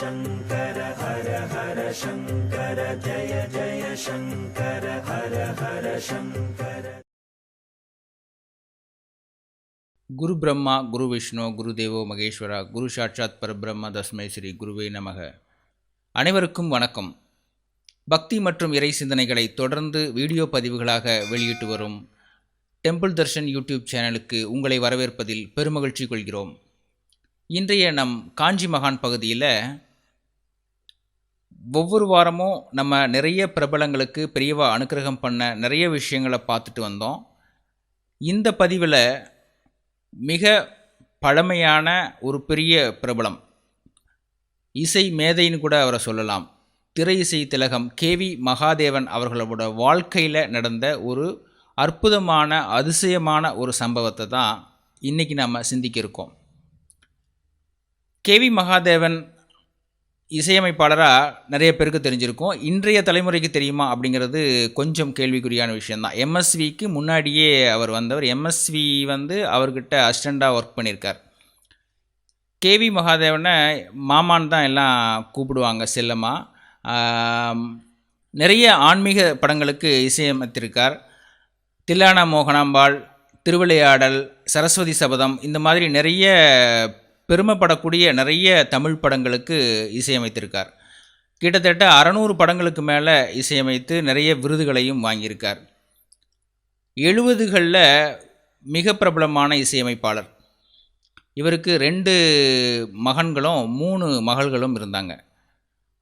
शङ्कर हर हर शङ्कर जय जय शङ्कर हर हर शङ्कर। குரு பிரம்மா குரு விஷ்ணு குரு தேவோ மகேஸ்வரா குரு சாட்சாத் பரபிரம்ம தஸ்மை ஸ்ரீ குருவே நமக. அனைவருக்கும் வணக்கம். பக்தி மற்றும் இறை சிந்தனைகளை தொடர்ந்து வீடியோ பதிவுகளாக வெளியிட்டு வரும் டெம்பிள் தர்ஷன் யூடியூப் சேனலுக்கு உங்களை வரவேற்பதில் பெருமகிழ்ச்சி கொள்கிறோம். இன்றைய நம் காஞ்சி மகான் பகுதியில் ஒவ்வொரு வாரமும் நம்ம நிறைய பிரபலங்களுக்கு பெரியவா அனுக்கிரகம் பண்ண நிறைய விஷயங்களை பார்த்துட்டு வந்தோம். இந்த பதிவில் மிக பழமையான ஒரு பெரிய பிரபலம், இசை மேதைன்னு கூட அவரை சொல்லலாம், திரை இசை திலகம் கேவி மகாதேவன் அவர்களோட வாழ்க்கையில் நடந்த ஒரு அற்புதமான அதிசயமான ஒரு சம்பவத்தை தான் இன்றைக்கி நம்ம சிந்திக்க இருக்கோம். கேவி மகாதேவன் இசையமைப்பாளராக நிறைய பேருக்கு தெரிஞ்சிருக்கும். இன்றைய தலைமுறைக்கு தெரியுமா அப்படிங்கிறது கொஞ்சம் கேள்விக்குறியான விஷயந்தான். எம்எஸ்விக்கு முன்னாடியே அவர் வந்தவர். எம்எஸ்வி அவர்கிட்ட அசிஸ்டண்ட்டாக ஒர்க் பண்ணியிருக்கார். கேவி மகாதேவனை மாமான்னு தான் எல்லாம் கூப்பிடுவாங்க செல்லமாக. நிறைய ஆன்மீக படங்களுக்கு இசையமைத்திருக்கார். தில்லானா மோகனாம்பாள், திருவிளையாடல், சரஸ்வதி சபதம், இந்த மாதிரி நிறைய பெருமைப்படக்கூடிய நிறைய தமிழ் படங்களுக்கு இசையமைத்திருக்கார். கிட்டத்தட்ட 600 படங்களுக்கு மேலே இசையமைத்து நிறைய விருதுகளையும் வாங்கியிருக்கார். 70களில் மிக பிரபலமான இசையமைப்பாளர். இவருக்கு 2 மகன்களும் 3 மகள்களும் இருந்தாங்க.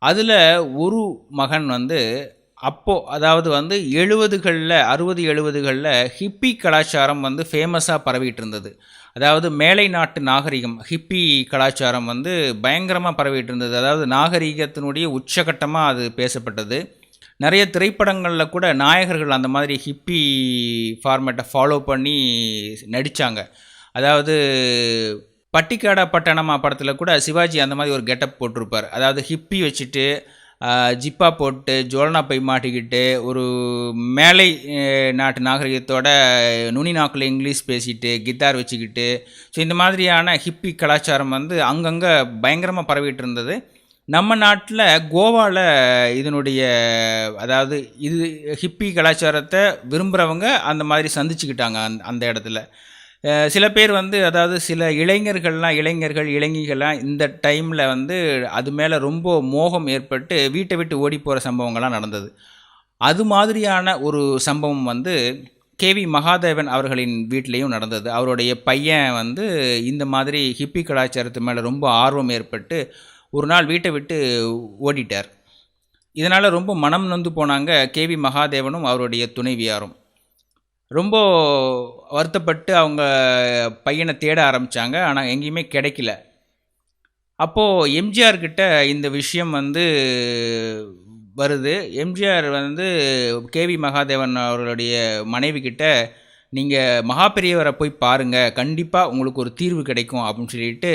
அதில் ஒரு மகன் அப்போது, அதாவது 70களில் 60-70களில் ஹிப்பி கலாச்சாரம் ஃபேமஸாக பரவிட்டு இருந்தது. அதாவது மேலை நாட்டு நாகரிகம், ஹிப்பி கலாச்சாரம் பயங்கரமாக பரவிட்டு இருந்தது. அதாவது நாகரிகத்தினுடைய உச்சகட்டமாக அது பேசப்பட்டது. நிறைய திரைப்படங்களில் கூட நாயகர்கள் அந்த மாதிரி ஹிப்பி ஃபார்மேட்டை ஃபாலோ பண்ணி நடித்தாங்க. அதாவது பட்டிக்காடா பட்டணமா படத்தில் கூட சிவாஜி அந்த மாதிரி ஒரு கெட்டப் போட்டிருப்பார். அதாவது ஹிப்பி வச்சுட்டு ஜிப்பா போட்டு ஜோலனா பை மாட்டிக்கிட்டு ஒரு மேலை நாட்டு நாகரிகத்தோட நுனி நாக்கில் இங்கிலீஷ் பேசிட்டு கித்தார் வச்சுக்கிட்டு, ஸோ இந்த மாதிரியான ஹிப்பி கலாச்சாரம் அங்கங்கே பயங்கரமாக பரவிட்டு இருந்தது. நம்ம நாட்டில் கோவாவில் இதனுடைய, அதாவது இது ஹிப்பி கலாச்சாரத்தை விரும்புகிறவங்க அந்த மாதிரி சந்திச்சுக்கிட்டாங்க. அந்த இடத்துல சில பேர் அதாவது சில இளைஞர்கள்லாம் இந்த டைமில் அது மேலே ரொம்ப மோகம் ஏற்பட்டு வீட்டை விட்டு ஓடி போகிற சம்பவங்கள்லாம் நடந்தது. அது மாதிரியான ஒரு சம்பவம் கேவி மகாதேவன் அவர்களின் வீட்டிலையும் நடந்தது. அவருடைய பையன் இந்த மாதிரி ஹிப்பி கலாச்சாரத்து மேலே ரொம்ப ஆர்வம் ஏற்பட்டு ஒரு நாள் வீட்டை விட்டு ஓடிட்டார். இதனால் ரொம்ப மனம் நொந்து போனாங்க கேவி மகாதேவனும் அவருடைய துணைவியாரும். ரொம்ப வருத்தப்பட்டு அவங்க பையனை தேட ஆரம்பித்தாங்க. ஆனால் எங்கேயுமே கிடைக்கல. அப்போது எம்ஜிஆர் கிட்ட இந்த விஷயம் வருது. எம்ஜிஆர் கேவி மகாதேவன் அவர்களுடைய மனைவி கிட்ட, நீங்கள் மகாபெரியவரை போய் பாருங்கள், கண்டிப்பாக உங்களுக்கு ஒரு தீர்வு கிடைக்கும் அப்படின்னு சொல்லிட்டு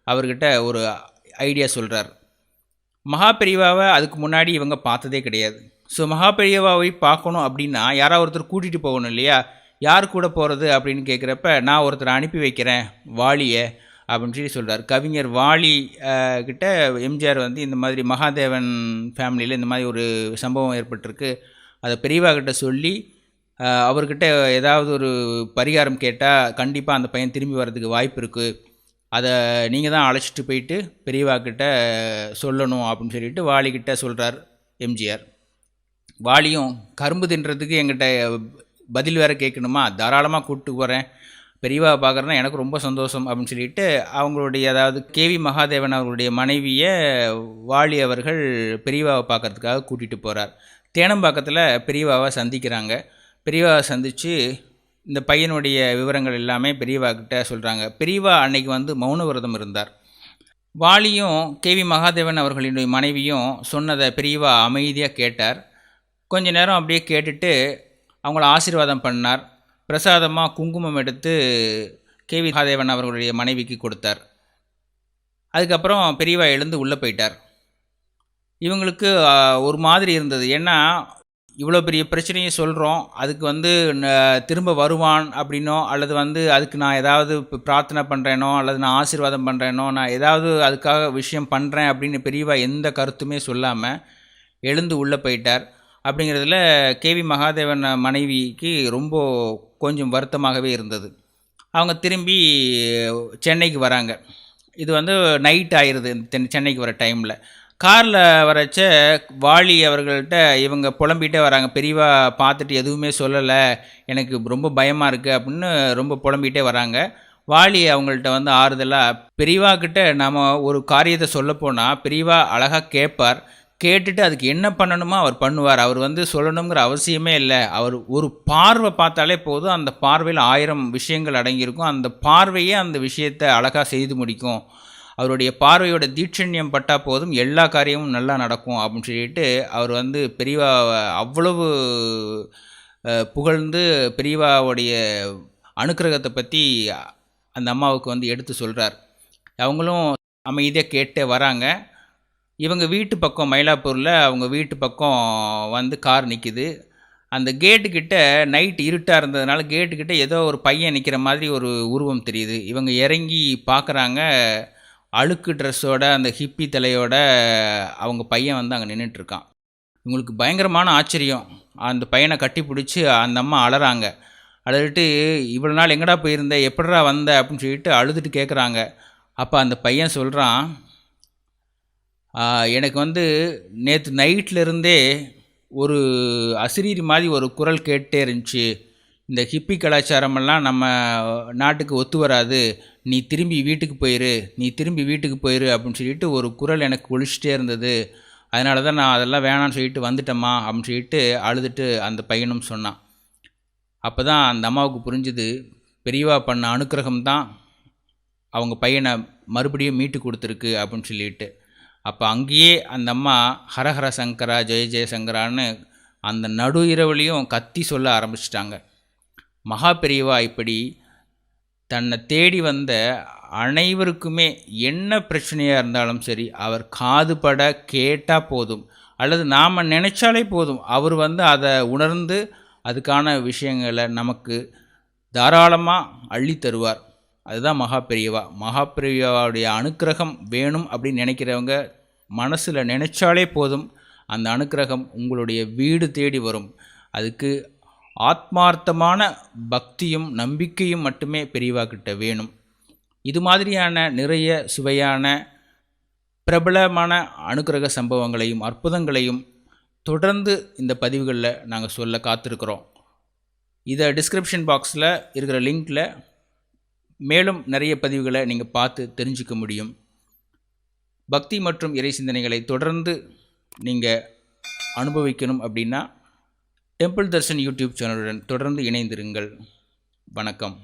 அவர்கிட்ட ஒரு ஐடியா சொல்கிறார். மகாபெரியவாவை அதுக்கு முன்னாடி இவங்க பார்த்ததே கிடையாது. ஸோ மகாபெரியவாவை பார்க்கணும் அப்படின்னா யாராவது ஒருத்தர் கூட்டிகிட்டு போகணும் இல்லையா? யார் கூட போகிறது அப்படின்னு கேட்குறப்ப, நான் ஒருத்தரை அனுப்பி வைக்கிறேன், வாலியை அப்படின்னு சொல்லி சொல்கிறார். கவிஞர் வாலி கிட்ட எம்ஜிஆர் இந்த மாதிரி மகாதேவன் ஃபேமிலியில் இந்த மாதிரி ஒரு சம்பவம் ஏற்பட்டிருக்கு, அதை பெரியவா கிட்ட சொல்லி அவர்கிட்ட ஏதாவது ஒரு பரிகாரம் கேட்டால் கண்டிப்பாக அந்த பையன் திரும்பி வர்றதுக்கு வாய்ப்பு இருக்குது, அதை நீங்கள் தான் அழைச்சிட்டு போயிட்டு பெரியவா கிட்ட சொல்லணும் அப்படின்னு சொல்லிட்டு வாலிக்கிட்ட சொல்கிறார் எம்ஜிஆர். வாலியும், கரும்பு தின்றதுக்கு எங்கிட்ட பதில் வேறு கேட்கணுமா, தாராளமாக கூப்பிட்டு போகிறேன், பெரியவா பார்க்குறேன்னா எனக்கு ரொம்ப சந்தோஷம் அப்படின்னு சொல்லிட்டு அவங்களுடைய, அதாவது கேவி மகாதேவன் அவர்களுடைய மனைவியை வாலி அவர்கள் பெரியவாவை பார்க்குறதுக்காக கூட்டிகிட்டு போகிறார். தேனம்பாக்கத்தில் பெரியவாவை சந்திக்கிறாங்க. பெரியவாவை சந்தித்து இந்த பையனுடைய விவரங்கள் எல்லாமே பெரியவா கிட்ட சொல்கிறாங்க. பெரியவா அன்னைக்கு மௌன விரதம் இருந்தார். வாலியும் கேவி மகாதேவன் அவர்களுடைய மனைவியும் சொன்னதை பெரியவா அமைதியாக கேட்டார். கொஞ்ச நேரம் அப்படியே கேட்டுட்டு அவங்கள ஆசீர்வாதம் பண்ணார். பிரசாதமாக குங்குமம் எடுத்து கேவி மகாதேவன் அவர்களுடைய மனைவிக்கு கொடுத்தார். அதுக்கப்புறம் பெரியவா எழுந்து உள்ளே போயிட்டார். இவங்களுக்கு ஒரு மாதிரி இருந்தது. ஏன்னா இவ்வளோ பெரிய பிரச்சனையை சொல்கிறோம், அதுக்கு வந்து திரும்ப வருவான் அப்படின்னோ, அல்லது வந்து அதுக்கு நான் ஏதாவது பிரார்த்தனை பண்ணுறேனோ, அல்லது நான் ஆசீர்வாதம் பண்ணுறேனோ, நான் ஏதாவது அதுக்காக விஷயம் பண்ணுறேன் அப்படின்னு பெரியவா எந்த கருத்துமே சொல்லாமல் எழுந்து உள்ளே போயிட்டார். அப்படிங்கிறதுல கேவி மகாதேவன் மனைவிக்கு ரொம்ப கொஞ்சம் வருத்தமாகவே இருந்தது. அவங்க திரும்பி சென்னைக்கு வராங்க. இது வந்து நைட் ஆயிடுது சென்னைக்கு வர டைமில். காரில் வரச்ச வாலி அவர்கள்ட்ட இவங்க புலம்பிகிட்டே வராங்க. பெரியவா பார்த்துட்டு எதுவுமே சொல்லலை, எனக்கு ரொம்ப பயமாக இருக்குது அப்படின்னு ரொம்ப புலம்பிகிட்டே வராங்க. வாலி அவங்கள்ட்ட வந்து ஆறுதலாக, பெரியவா கிட்ட நாம் ஒரு காரியத்தை சொல்லப்போனால் பெரியவா அழகாக கேட்பார், கேட்டுட்டு அதுக்கு என்ன பண்ணணுமோ அவர் பண்ணுவார். அவர் வந்து சொல்லணுங்கிற அவசியமே இல்லை. அவர் ஒரு பார்வை பார்த்தாலே போதும், அந்த பார்வையில் 1000 விஷயங்கள் அடங்கியிருக்கும். அந்த பார்வையே அந்த விஷயத்தை அழகாக செய்து முடிக்கும். அவருடைய பார்வையோட தீட்சண்யம் பட்டால் போதும், எல்லா காரியமும் நல்லா நடக்கும் அப்படின்னு சொல்லிட்டு அவர் வந்து பெரியவாவை அவ்வளவு புகழ்ந்து பெரியவாவுடைய அனுக்கிரகத்தை பற்றி அந்த அம்மாவுக்கு வந்து எடுத்து சொல்கிறார். அவங்களும் அமைதியாக கேட்டே வராங்க. இவங்க வீட்டு பக்கம் மயிலாப்பூரில் அவங்க வீட்டு பக்கம் வந்து கார் நிற்கிது. அந்த கேட்டுக்கிட்ட நைட் இருட்டாக இருந்ததுனால கேட்டுக்கிட்ட ஏதோ ஒரு பையன் நிற்கிற மாதிரி ஒரு உருவம் தெரியுது. இவங்க இறங்கி பார்க்குறாங்க. அழுக்கு ட்ரெஸ்ஸோட அந்த ஹிப்பி தலையோட அவங்க பையன் வந்து அங்கே நின்றுட்டுருக்கான். இவங்களுக்கு பயங்கரமான ஆச்சரியம். அந்த பையனை கட்டி பிடிச்சி அந்த அம்மா அழறாங்க. அழுதுட்டு, இவ்வளோ நாள் எங்கடா போயிருந்த, எப்படிடா வந்த அப்படின்னு சொல்லிட்டு அழுதுட்டு கேட்குறாங்க. அப்போ அந்த பையன் சொல்கிறான், எனக்கு வந்து நேற்று நைட்லேருந்தே ஒரு அசிரீரி மாதிரி ஒரு குரல் கேட்டே இருந்துச்சு. இந்த ஹிப்பி கலாச்சாரமெல்லாம் நம்ம நாட்டுக்கு ஒத்து வராது, நீ திரும்பி வீட்டுக்கு போயிரு, நீ திரும்பி வீட்டுக்கு போயிரு அப்படின்னு சொல்லிட்டு ஒரு குரல் எனக்கு ஒழிச்சிட்டே இருந்தது. அதனால தான் நான் அதெல்லாம் வேணான்னு சொல்லிட்டு வந்துட்டேம்மா அப்படின்னு சொல்லிட்டு அழுதுட்டு அந்த பையனும் சொன்னான். அப்போ தான் அந்த அம்மாவுக்கு புரிஞ்சுது, பெரியவா பண்ண அனுக்கிரகம் தான் அவங்க பையனை மறுபடியும் மீட்டு கொடுத்துருக்கு அப்படின்னு சொல்லிட்டு. அப்போ அங்கேயே அந்த அம்மா ஹரஹர சங்கரா ஜெய ஜெயசங்கரான்னு அந்த நடு இரவுலையும் கத்தி சொல்ல ஆரம்பிச்சிட்டாங்க. மகா பெரியவா இப்படி தன்னை தேடி வந்த அனைவருக்குமே என்ன பிரச்சனையாக இருந்தாலும் சரி, அவர் காதுபட கேட்டால் போதும், அல்லது நாம் நினச்சாலே போதும், அவர் வந்து அதை உணர்ந்து அதுக்கான விஷயங்களை நமக்கு தாராளமாக அள்ளி தருவார். அதுதான் மகா பெரியவா. மகா பெரியவாவுடைய அனுக்கிரகம் வேணும் அப்படின்னு நினைக்கிறவங்க மனசில் நினச்சாலே போதும், அந்த அனுக்கிரகம் உங்களுடைய வீடு தேடி வரும். அதுக்கு ஆத்மார்த்தமான பக்தியும் நம்பிக்கையும் மட்டுமே பெரியவா கிட்ட வேணும். இது மாதிரியான நிறைய சுவையான பிரபலமான அனுக்கிரக சம்பவங்களையும் அற்புதங்களையும் தொடர்ந்து இந்த பதிவுகளில் நாங்கள் சொல்ல காத்திருக்கிறோம். இதை டிஸ்கிரிப்ஷன் பாக்ஸில் இருக்கிற லிங்கில் மேலும் நிறைய பதிவுகளை நீங்கள் பார்த்து தெரிஞ்சுக்க முடியும். பக்தி மற்றும் இறை சிந்தனைகளை தொடர்ந்து நீங்கள் அனுபவிக்கணும் அப்படின்னா டெம்பிள் தர்ஷன் யூடியூப் சேனலுடன் தொடர்ந்து இணைந்திருங்கள். வணக்கம்.